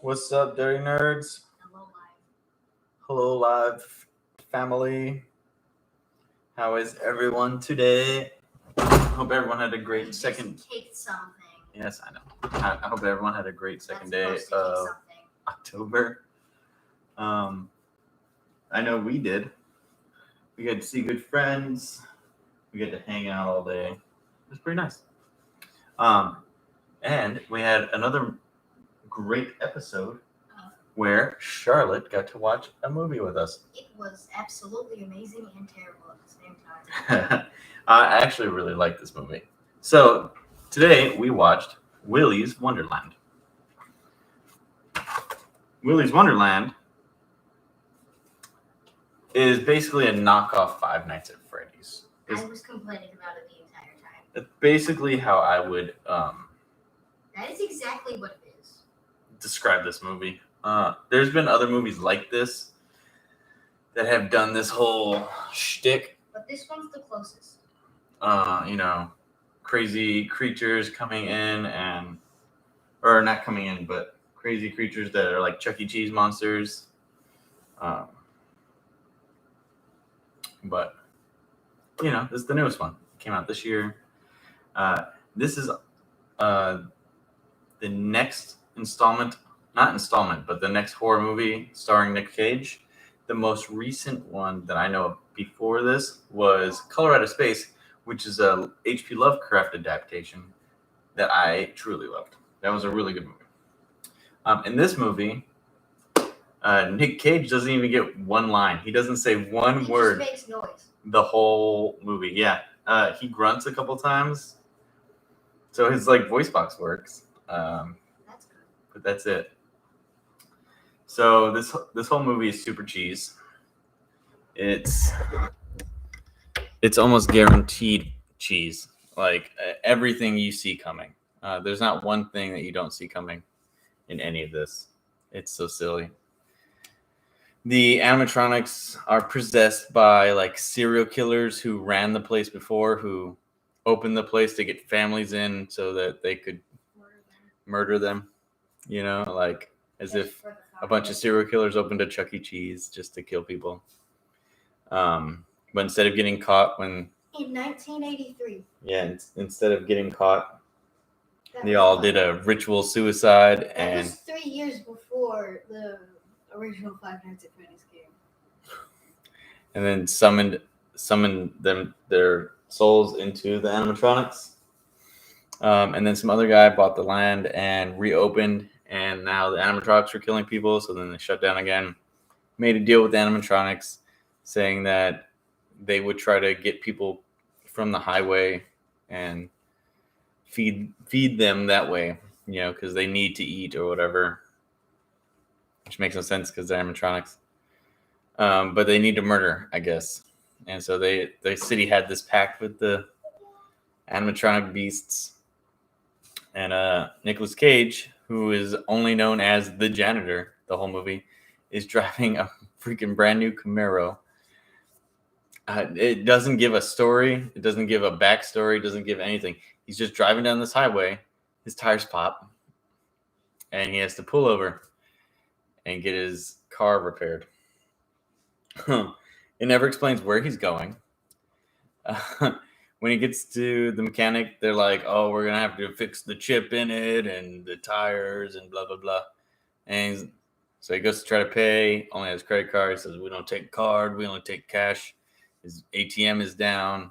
What's up, dirty nerds? Hello, live family. How is everyone today? Hope everyone had a great second. Kicked something. Yes, I know. I hope everyone had a great second day of October. I know we did. We got to see good friends. We got to hang out all day. It was pretty nice. And we had another great episode where Charlotte got to watch a movie with us. It was absolutely amazing and terrible at the same time. I actually really like this movie. So today we watched Willy's Wonderland. Willy's Wonderland is basically a knockoff Five Nights at Freddy's. I was complaining about it the entire time. That's basically how I would That is exactly what it is. Describe this movie. There's been other movies like this that have done this whole shtick. But this one's the closest. Crazy creatures coming in or not coming in, but crazy creatures that are like Chuck E. Cheese monsters. But this is the newest one. It came out this year. This is the next but the next horror movie starring Nick Cage. The most recent one that I know of before this was Color Out of Space, which is a H.P. Lovecraft adaptation that I truly loved. That was a really good movie. In this movie, Nick Cage doesn't even get one line. He doesn't say one word. He just makes noise. The whole movie, yeah. He grunts a couple times, so his voice box works. That's good. But that's it. So this whole movie is super cheese. It's almost guaranteed cheese. Everything you see coming. There's not one thing that you don't see coming in any of this. It's so silly. The animatronics are possessed by serial killers who ran the place before, who opened the place to get families in so that they could murder them. As if a bunch of serial killers opened a Chuck E. Cheese just to kill people. But instead of getting caught in 1983. Yeah, instead of getting caught, they all did a ritual suicide. That was 3 years before the original Five Nights at Freddy's game. And then summoned their souls into the animatronics. And then some other guy bought the land and reopened, and now the animatronics were killing people, so then they shut down again. Made a deal with the animatronics saying that they would try to get people from the highway and feed them that way, because they need to eat or whatever. Which makes no sense because they're animatronics. But they need to murder, I guess. And so the city had this pact with the animatronic beasts. And Nicolas Cage, who is only known as the janitor the whole movie, is driving a freaking brand new Camaro. It doesn't give a story. It doesn't give a backstory. It doesn't give anything. He's just driving down this highway. His tires pop. And he has to pull over and get his car repaired. It never explains where he's going. When he gets to the mechanic, they're like, "Oh, we're gonna have to fix the chip in it and the tires and blah blah blah." And so he goes to try to pay. Only has credit card. He says, "We don't take card. We only take cash." His ATM is down.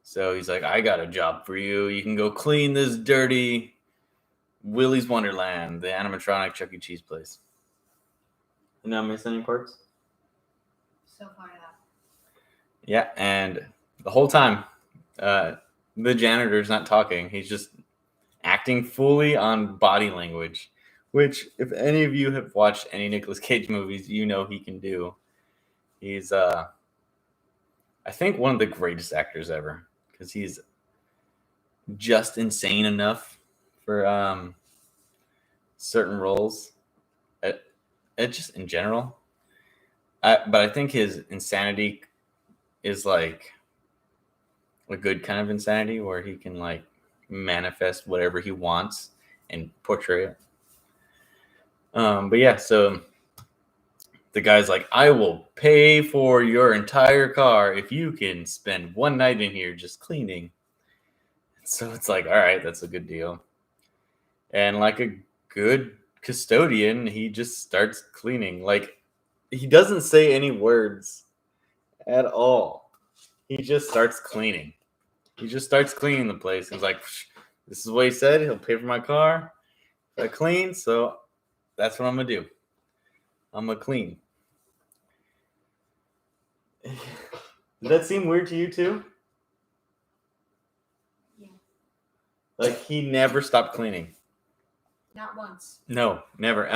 So he's like, "I got a job for you. You can go clean this dirty Willy's Wonderland, the animatronic Chuck E. Cheese place." Did I miss any parts? So far enough. Yeah, and the whole time, the janitor's not talking. He's just acting fully on body language, which, if any of you have watched any Nicolas Cage movies, you know he can do. He's, I think, one of the greatest actors ever, because he's just insane enough for certain roles. It just in general. But I think his insanity is a good kind of insanity where he can manifest whatever he wants and portray it. But yeah, so the guy's like, I will pay for your entire car if you can spend one night in here just cleaning. So it's like, all right, that's a good deal. And like a good custodian, he just starts cleaning. Like, he doesn't say any words at all. He just starts cleaning. He just starts cleaning the place. He's like, this is what he said. He'll pay for my car if I clean. So that's what I'm going to do. I'm going to clean. Did that seem weird to you too? Yeah. Like, he never stopped cleaning. Not once. No, never.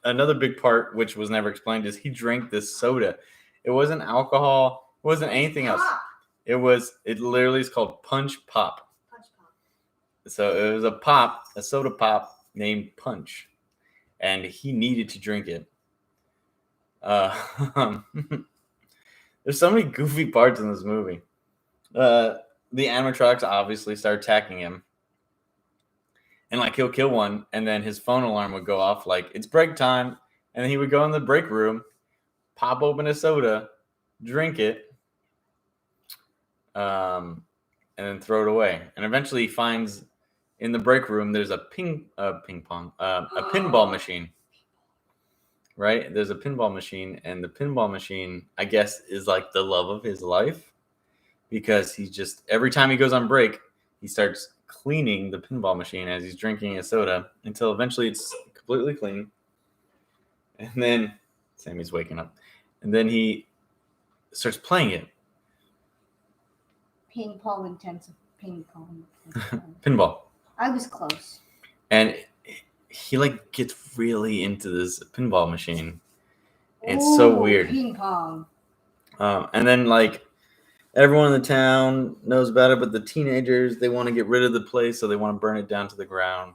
Another big part, which was never explained, is he drank this soda. It wasn't alcohol. It wasn't anything else. Pop. It literally is called Punch Pop. Punch pop. So it was a soda pop named Punch. And he needed to drink it. There's so many goofy parts in this movie. The animatronics obviously start attacking him. And like he'll kill one, and then his phone alarm would go off like it's break time, and then he would go in the break room, pop open a soda, drink it, and then throw it away. And eventually he finds in the break room there's a pinball machine. Right? There's a pinball machine, and the pinball machine, I guess, is like the love of his life because he just every time he goes on break, he starts cleaning the pinball machine as he's drinking a soda until eventually it's completely clean. And then Sammy's waking up. And then he starts playing it. Ping pong intensive. Ping pong. Pinball. I was close. And he like gets really into this pinball machine. It's Ooh, so weird. Ping pong. And then like everyone in the town knows about it, but the teenagers, they want to get rid of the place, so they want to burn it down to the ground.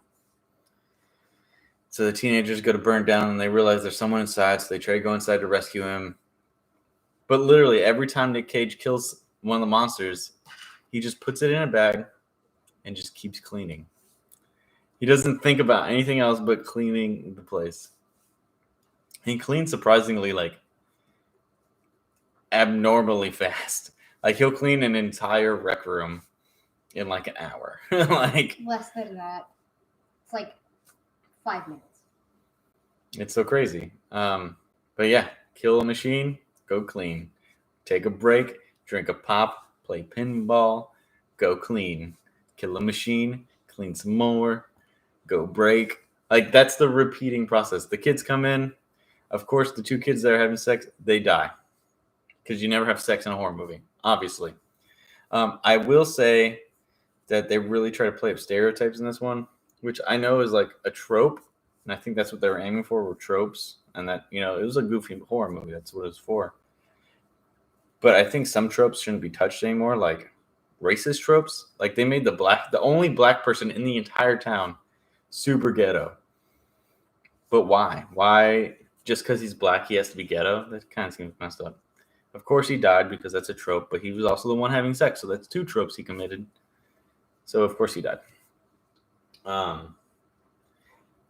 So the teenagers go to burn it down, and they realize there's someone inside, so they try to go inside to rescue him. But literally, every time Nick Cage kills one of the monsters, he just puts it in a bag and just keeps cleaning. He doesn't think about anything else but cleaning the place. He cleans surprisingly, like, abnormally fast. Like, he'll clean an entire rec room in, like, an hour. Like, Less than that. It's like 5 minutes. it's so crazy. But yeah, kill a machine, go clean. Take a break, drink a pop, play pinball, go clean. Kill a machine, clean some more, go break. Like, that's the repeating process. The kids come in. Of course, the two kids that are having sex, they die. Because you never have sex in a horror movie, obviously. I will say that they really try to play up stereotypes in this one, which I know is like a trope. And I think that's what they were aiming for, were tropes. And that, you know, it was a goofy horror movie. That's what it was for. But I think some tropes shouldn't be touched anymore, like racist tropes. Like they made the only black person in the entire town super ghetto. But why? Why? Just because he's black, he has to be ghetto? That kind of seems messed up. Of course he died because that's a trope, but he was also the one having sex, so that's 2 tropes he committed. So of course he died.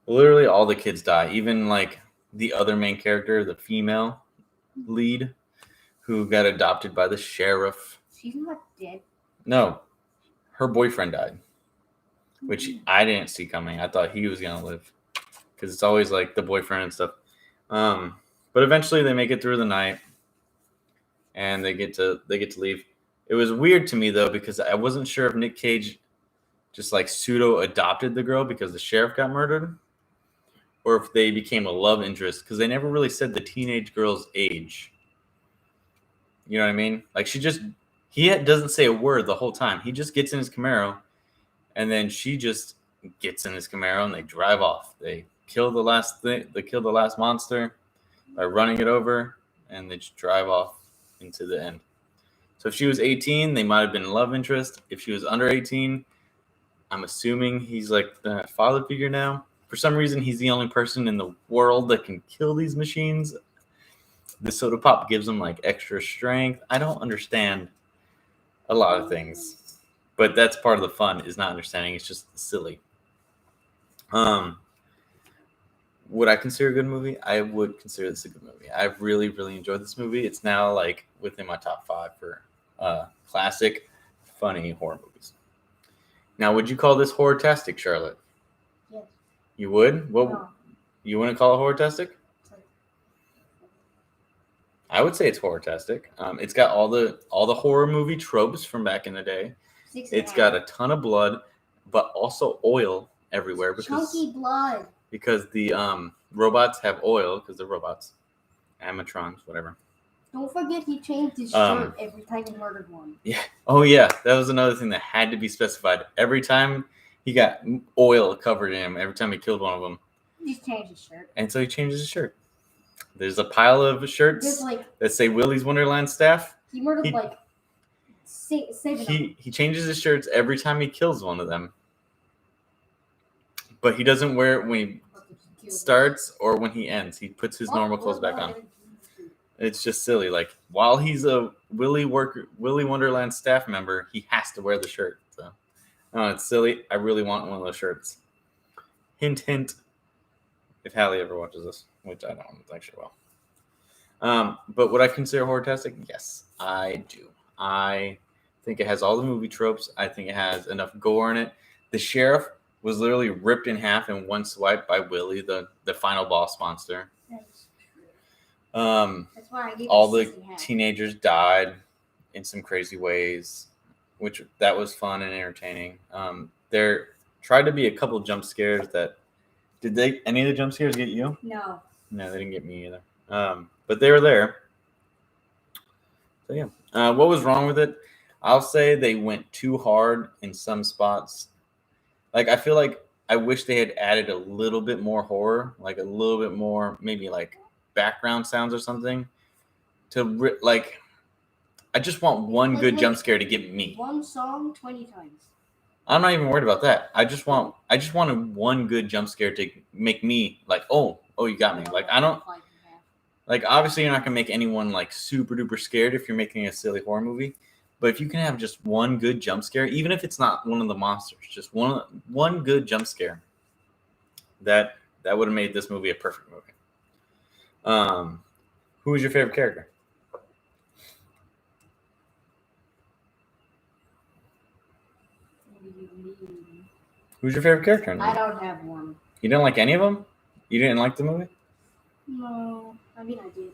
Literally all the kids die, even like the other main character, the female lead, who got adopted by the sheriff. She's not dead. No, her boyfriend died, which I didn't see coming. I thought he was gonna live because it's always like the boyfriend and stuff. But eventually they make it through the night. And they get to leave. It was weird to me though because I wasn't sure if Nick Cage just like pseudo adopted the girl because the sheriff got murdered, or if they became a love interest because they never really said the teenage girl's age. You know what I mean? Like he doesn't say a word the whole time. He just gets in his Camaro, and then she just gets in his Camaro and they drive off. They kill the last thing. They kill the last monster by running it over, and they just drive off into the end. So if she was 18, they might have been love interest. If she was under 18, I'm assuming he's like the father figure now. For some reason, he's the only person in the world that can kill these machines. The soda pop gives him like extra strength. I don't understand a lot of things, but that's part of the fun is not understanding. It's just silly. would I consider a good movie? I would consider this a good movie. I've really, really enjoyed this movie. It's now like within my top 5 for classic, funny horror movies. Now, would you call this horror-tastic, Charlotte? Yes. You would? What? No. You wouldn't call it horror-tastic? It's like- I would say it's horror-tastic. It's got all the horror movie tropes from back in the day. 6.5. It's got a ton of blood, but also oil everywhere chunky blood. because the robots have oil because they're robots, animatrons, whatever. Don't forget he changed his Um, shirt every time he murdered one. Yeah. Oh yeah, that was another thing that had to be specified. Every time he got oil covered in him, every time he killed one of them, He just changed his shirt. and so he changes his shirt. There's a pile of shirts There's like that say Willy's Wonderland staff. he murdered He- like 7 of them. He changes his shirts every time he kills one of them, but he doesn't wear it when he starts or when he ends. He puts his normal clothes back on. It's just silly. Like while he's a Willy Wonderland staff member, he has to wear the shirt. So, it's silly. I really want one of those shirts. Hint, hint. If Hallie ever watches this, which I don't actually will. But would I consider horror-tastic? Yes, I do. I think it has all the movie tropes. I think it has enough gore in it. The sheriff was literally ripped in half in one swipe by Willy, the final boss monster. That's true. That's why I gave All it the 6.5. teenagers died in some crazy ways, which that was fun and entertaining. There tried to be a couple jump scares that any of the jump scares get you? No. No, they didn't get me either. But they were there. So yeah. What was wrong with it? I'll say they went too hard in some spots. Like I feel like I wish they had added a little bit more horror, like a little bit more, maybe like background sounds or something. I just want one Like, good make jump scare to get me. One song 20 times. I'm not even worried about that. I just wanted one good jump scare to make me like, oh, you got me. Like I don't. 5.5. Like, obviously, you're not going to make anyone, like, super duper scared if you're making a silly horror movie. But if you can have just one good jump scare, even if it's not one of the monsters, just one good jump scare, that would have made this movie a perfect movie. Who was your favorite character? Who's your favorite character in the I movie? don't have one. You didn't like any of them? You didn't like the movie? No. I mean, I did.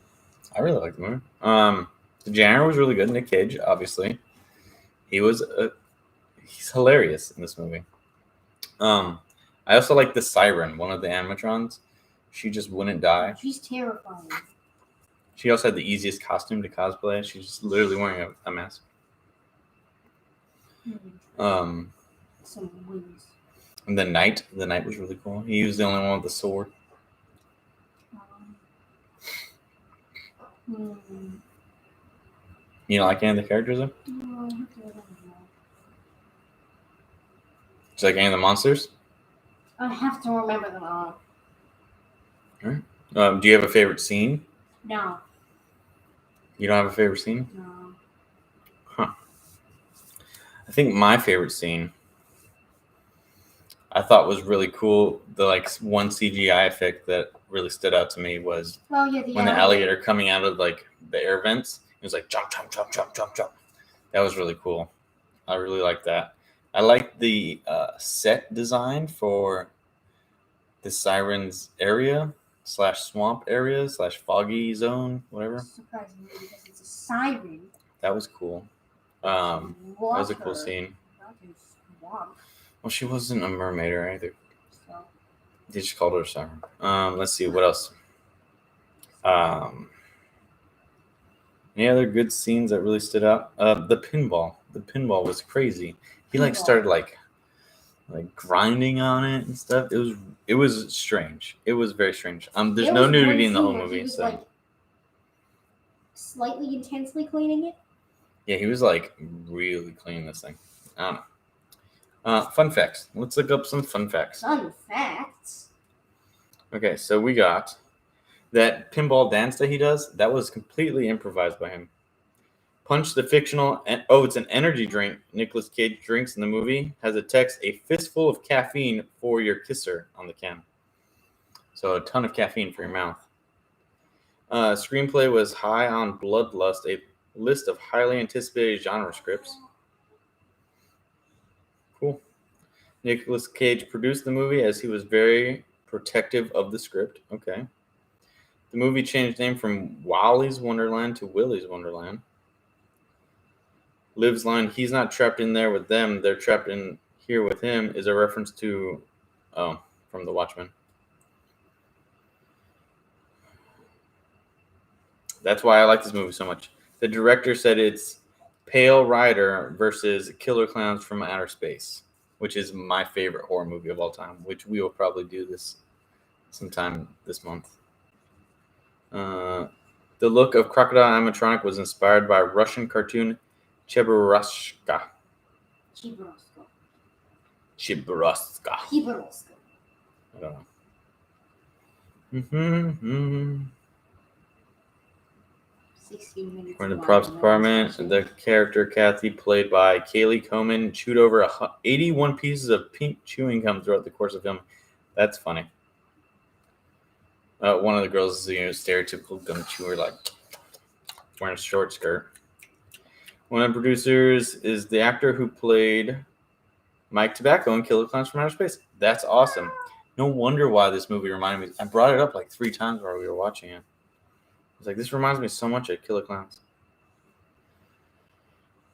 I really liked the movie. The janitor was really good. Nick Cage, obviously. He's hilarious in this movie. I also like the siren, one of the animatrons. She just wouldn't die. She's terrifying. She also had the easiest costume to cosplay. She's just literally wearing a mask. Some wings. And the knight was really cool. He was the only one with the sword. You don't like any of the characters though? No, Do you like any of the monsters? I have to remember them all. Do you have a favorite scene? No. You don't have a favorite scene? No. I think my favorite scene I thought was really cool. The one CGI effect that really stood out to me was Oh yeah, when the alligator coming out of the air vents. It was like jump, jump, jump, jump, jump, jump. That was really cool. I really liked that. I liked the set design for the Sirens area / swamp area / foggy zone, whatever. Surprisingly, because it's a siren. That was cool. That was a cool scene. Well, she wasn't a mermaid or anything. So, They just called her a siren. Let's see what else. Any other good scenes that really stood out? The pinball. The pinball was crazy. He Pinball. started grinding on it and stuff. It was strange. It was very strange. There's there no was nudity one in the scene whole where he movie. was, So slightly intensely cleaning it. yeah, he was really cleaning this thing. I don't know. Fun facts. Let's look up some fun facts. Fun facts. Okay, so we got that pinball dance that he does. That was completely improvised by him. Punch the fictional. It's an energy drink Nicolas Cage drinks in the movie. Has a text, a fistful of caffeine for your kisser on the can. So a ton of caffeine for your mouth. Screenplay was high on Bloodlust, a list of highly anticipated genre scripts. Cool. Nicolas Cage produced the movie as he was very protective of the script. Okay. The movie changed name from Wally's Wonderland to Willy's Wonderland. Liv's line, "He's not trapped in there with them, they're trapped in here with him," is a reference to, from The Watchmen. That's why I like this movie so much. The director said it's Pale Rider versus Killer Clowns from Outer Space, which is my favorite horror movie of all time, which we will probably do this sometime this month. The look of Crocodile animatronic was inspired by Russian cartoon Cheburashka. Chiboroska. I don't know. 16 minutes. We're in the props department. The character Kathy, played by Kaylee Coman, chewed over 81 pieces of pink chewing gum throughout the course of film. That's funny. One of the girls is stereotypical gum chewer, like wearing a short skirt. One of the producers is the actor who played Mike Tobacco in Killer Clowns from Outer Space. That's awesome. No wonder why this movie reminded me. I brought it up like 3 times while we were watching it. I was like, this reminds me so much of Killer Clowns.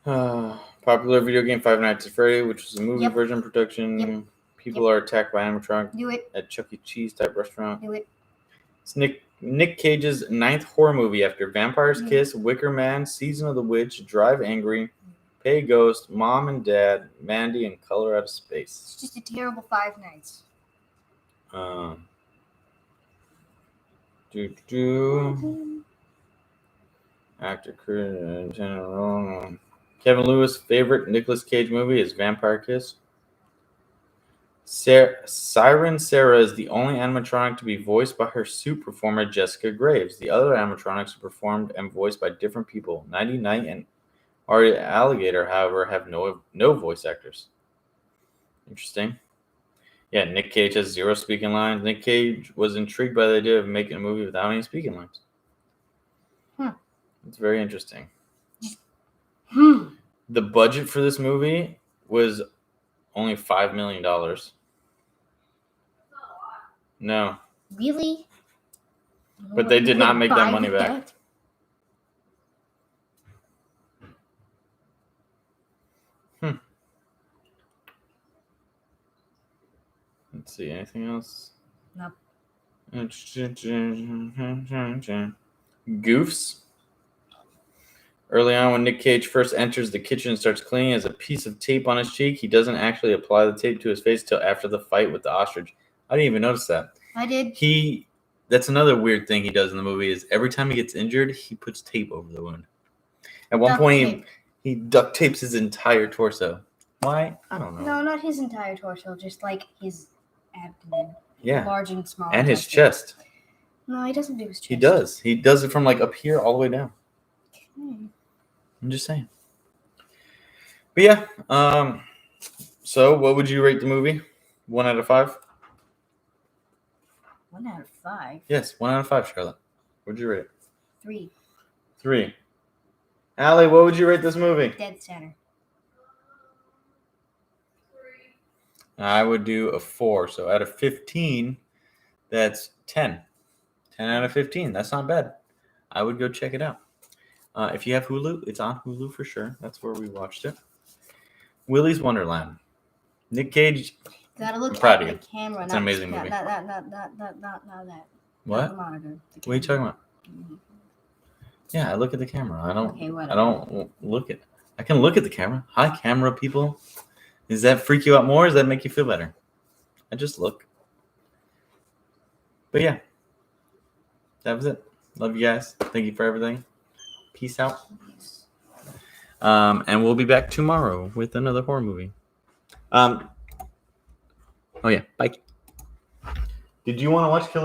Popular video game Five Nights at Freddy, which was a movie version production. Yep. People are attacked by animatronic Do it. at Chuck E. Cheese type restaurant. Do it. It's Nick Cage's 9th horror movie after Vampire's Kiss, Wicker Man, Season of the Witch, Drive Angry, Pay Ghost, Mom and Dad, Mandy, and Color Out of Space. It's just a terrible 5 nights. Actor, Kevin Lewis' favorite Nicolas Cage movie is Vampire Kiss. Siren Sarah is the only animatronic to be voiced by her suit performer Jessica Graves. The other animatronics are performed and voiced by different people. Nighty Night and Ari Alligator, however, have no voice actors. Interesting. Yeah, Nick Cage has 0 speaking lines. Nick Cage was intrigued by the idea of making a movie without any speaking lines. It's very interesting. The budget for this movie was only $5 million. No. Really? But they did not make that money back. Let's see, anything else? No. Goofs. Early on, when Nick Cage first enters the kitchen and starts cleaning, he has a piece of tape on his cheek. He doesn't actually apply the tape to his face till after the fight with the ostrich. I didn't even notice that. I did. That's another weird thing he does in the movie is every time he gets injured, he puts tape over the wound. At one point, he duct tapes his entire torso. Why? I don't know. No, not his entire torso, just like his abdomen. Yeah. Large and small. And his chest. No, he doesn't do his chest. He does. He does it from like up here all the way down. Okay. I'm just saying. But yeah. So what would you rate the movie? 1 out of 5? 1 out of 5. Yes, 1 out of 5, Charlotte. What would you rate it? 3. 3. Allie, what would you rate this movie? Dead center. I would do a 4. So out of 15, that's 10. 10 out of 15. That's not bad. I would go check it out. If you have Hulu, it's on Hulu for sure. That's where we watched it. Willy's Wonderland. Nick Cage. Gotta look proud at of the camera. It's an amazing movie. Not that. What? The monitor. What are you talking about? Yeah, I look at the camera. I don't. Okay, whatever. I don't look at. I can look at the camera. Hi, camera people. Does that freak you out more? Or does that make you feel better? I just look. But yeah, that was it. Love you guys. Thank you for everything. Peace out. And we'll be back tomorrow with another horror movie. Oh yeah, bye. Did you want to watch Killer?